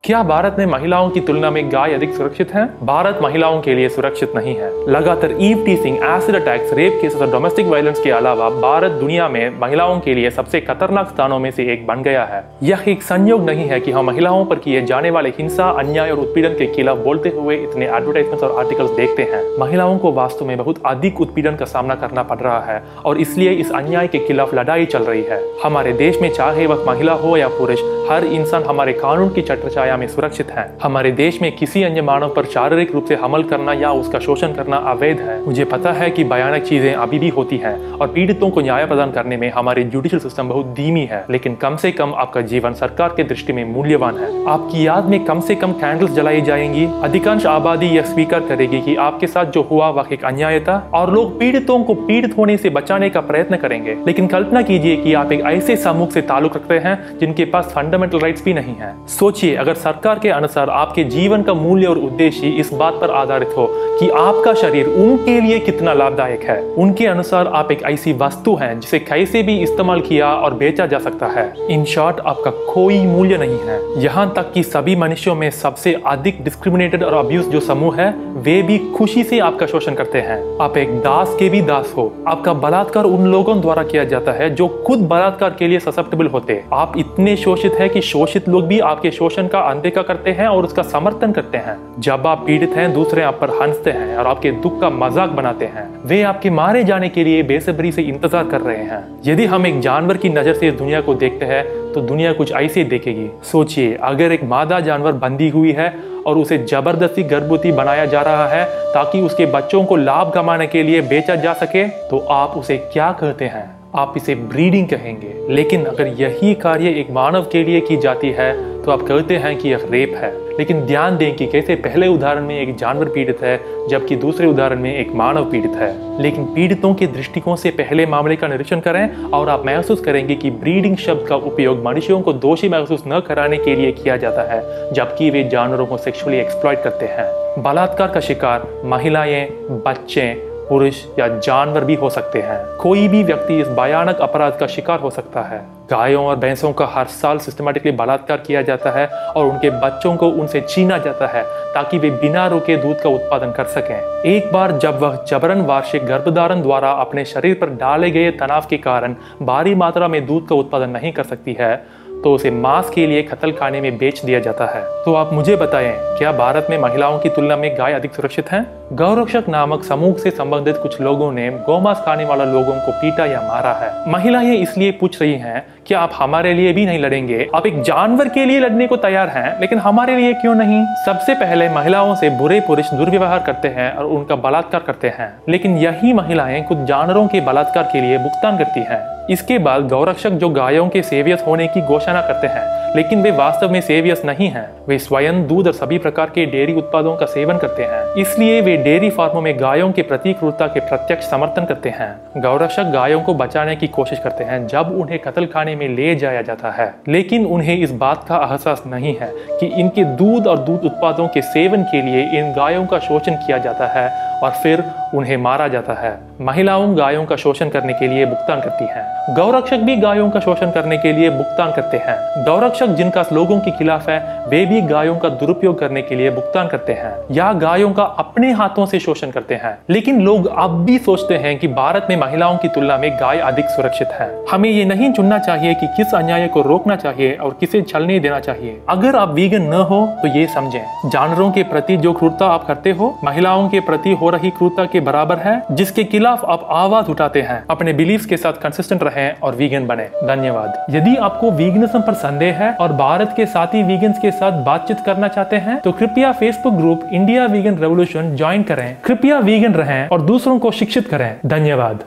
क्या भारत में महिलाओं की तुलना में गाय अधिक सुरक्षित हैं? भारत महिलाओं के लिए सुरक्षित नहीं है। लगातार eve teasing, acid attacks, rape cases और डोमेस्टिक वायलेंस के अलावा भारत दुनिया में महिलाओं के लिए सबसे खतरनाक स्थानों में से एक बन गया है। यह एक संयोग नहीं है कि हम महिलाओं पर किए जाने वाले हिंसा, अन्याय और उत्पीड़न के खिलाफ बोलते हुए इतने एडवर्टाइजमेंट्स और आर्टिकल्स देखते हैं। महिलाओं को वास्तव में बहुत अधिक उत्पीड़न का सामना करना पड़ रहा है और इसलिए इस अन्याय के खिलाफ लड़ाई चल रही है। हमारे देश में चाहे वह महिला हो या पुरुष, हर इंसान हमारे कानून की छत्रछाया में सुरक्षित है। हमारे देश में किसी अन्य मानव पर शारीरिक रूप से हमला करना या उसका शोषण करना अवैध है। मुझे पता है कि भयानक चीजें अभी भी होती हैं और पीड़ितों को न्याय प्रदान करने में हमारी जुडिशियल सिस्टम बहुत धीमी है, लेकिन कम से कम आपका जीवन सरकार के दृष्टि में मूल्यवान है। आपकी याद में कम से कम कैंडल्स जलाई जाएंगी। अधिकांश आबादी यह स्वीकार करेगी कि आपके साथ जो हुआ वह एक अन्याय था और लोग पीड़ितों को पीड़ित होने से बचाने का प्रयत्न करेंगे। लेकिन कल्पना कीजिए कि आप एक ऐसे समूह से ताल्लुक रखते हैं जिनके पास फंडामेंटल राइट्स भी नहीं है। सोचिए, अगर सरकार के अनुसार आपके जीवन का मूल्य और उद्देश्य इस बात पर आधारित हो कि आपका शरीर उनके लिए कितना लाभदायक है। उनके अनुसार आप एक ऐसी वस्तु हैं जिसे कैसे भी इस्तेमाल किया और बेचा जा सकता है। इन शॉर्ट, आपका कोई मूल्य नहीं है। यहाँ तक कि सभी मनुष्यों में सबसे अधिक डिस्क्रिमिनेटेड और अब्यूज जो समूह है, वे भी खुशी से आपका शोषण करते हैं। आप एक दास के भी दास हो। आपका बलात्कार उन लोगों द्वारा किया जाता है जो खुद बलात्कार के लिए ससेप्टेबल होते। आप इतने शोषित है कि शोषित लोग भी आपके शोषण का अनदेखा करते हैं और उसका समर्थन करते हैं। जब आप पीड़ित हैं, दूसरे आप पर हंसते हैं और आपके दुख का मजाक बनाते हैं। वे आपके मारे जाने के लिए बेसब्री से इंतजार कर रहे हैं। यदि हम एक जानवर की नजर से इस दुनिया को देखते हैं तो दुनिया कुछ ऐसे देखेगी। सोचिए, अगर एक मादा जानवर बंधी हुई है और उसे जबरदस्ती गर्भवती बनाया जा रहा है ताकि उसके बच्चों को लाभ कमाने के लिए बेचा जा सके, तो आप उसे क्या कहते हैं? आप इसे ब्रीडिंग कहेंगे। लेकिन अगर यही कार्य एक मानव के लिए की जाती है तो आप कहते हैं कि यह रेप है। लेकिन ध्यान दें कि कैसे पहले उदाहरण में एक जानवर पीड़ित है जबकि दूसरे उदाहरण में एक मानव पीड़ित है। लेकिन पीड़ितों के दृष्टिकोण से पहले मामले का निरीक्षण करें और आप महसूस करेंगे कि ब्रीडिंग शब्द का उपयोग मनुष्यों को दोषी महसूस न कराने के लिए किया जाता है, जबकि वे जानवरों को सेक्सुअली एक्सप्लॉइट करते हैं। बलात्कार का शिकार महिलाएं, बच्चे, पुरुष या जानवर भी हो सकते हैं। कोई भी व्यक्ति इस भयानक अपराध का शिकार हो सकता है। गायों और भैंसों का हर साल सिस्टमैटिकली बलात्कार किया जाता है और उनके बच्चों को उनसे छीना जाता है ताकि वे बिना रुके दूध का उत्पादन कर सकें। एक बार जब वह जबरन वार्षिक गर्भधारण द्वारा अपने शरीर पर डाले गए तनाव के कारण भारी मात्रा में दूध का उत्पादन नहीं कर सकती है, तो उसे मांस के लिए कत्ल खाने में बेच दिया जाता है। तो आप मुझे बताएं, क्या भारत में महिलाओं की तुलना में गाय अधिक सुरक्षित हैं? गौरक्षक नामक समूह से संबंधित कुछ लोगों ने गौमांस खाने वाला लोगों को पीटा या मारा है। महिलाएं इसलिए पूछ रही हैं, क्या आप हमारे लिए भी नहीं लड़ेंगे? आप एक जानवर के लिए लड़ने को तैयार हैं, लेकिन हमारे लिए क्यों नहीं? सबसे पहले महिलाओं से बुरे पुरुष दुर्व्यवहार करते हैं और उनका बलात्कार करते हैं, लेकिन यही महिलाएं कुछ जानवरों के बलात्कार के लिए भुगतान करती हैं। इसके बाद गौरक्षक जो गायों के सेवियस होने की घोषणा करते हैं, लेकिन वे वास्तव में सेवियस नहीं हैं। वे स्वयं दूध और सभी प्रकार के डेयरी उत्पादों का सेवन करते हैं, इसलिए वे डेयरी फार्मों में गायों के प्रति क्रूरता के प्रत्यक्ष समर्थन करते हैं। गौरक्षक गायों को बचाने की कोशिश करते हैं जब उन्हें कत्ल खाने में ले जाया जाता है, लेकिन उन्हें इस बात का एहसास नहीं है कि इनके दूध और दूध उत्पादों के सेवन के लिए इन गायों का शोषण किया जाता है और फिर उन्हें मारा जाता है। महिलाओं गायों का शोषण करने के लिए भुगतान करती हैं। गौरक्षक भी गायों का शोषण करने के लिए भुगतान करते हैं। गौरक्षक जिनका लोगों के खिलाफ है, वे भी गायों का दुरुपयोग करने के लिए भुगतान करते हैं या गायों का अपने हाथों से शोषण करते हैं। लेकिन लोग अब भी सोचते हैं कि भारत में महिलाओं की तुलना में गाय अधिक सुरक्षित है। हमें ये नहीं चुनना चाहिए कि किस अन्याय को रोकना चाहिए और किसे चलने देना चाहिए। अगर आप वीगन न हो तो ये समझें, जानवरों के प्रति जो क्रूरता आप करते हो, महिलाओं के प्रति हो रही क्रूरता के बराबर है, जिसके खिलाफ आप आवाज उठाते हैं। अपने बिलीफ्स के साथ कंसिस्टेंट रहें और वीगन बने। धन्यवाद। यदि आपको वीगनिज्म पर संदेह है और भारत के साथी वीगन्स के साथ बातचीत करना चाहते हैं, तो कृपया Facebook group India vegan revolution join करें। कृपया वीगन रहें और दूसरों को शिक्षित करें। धन्यवाद।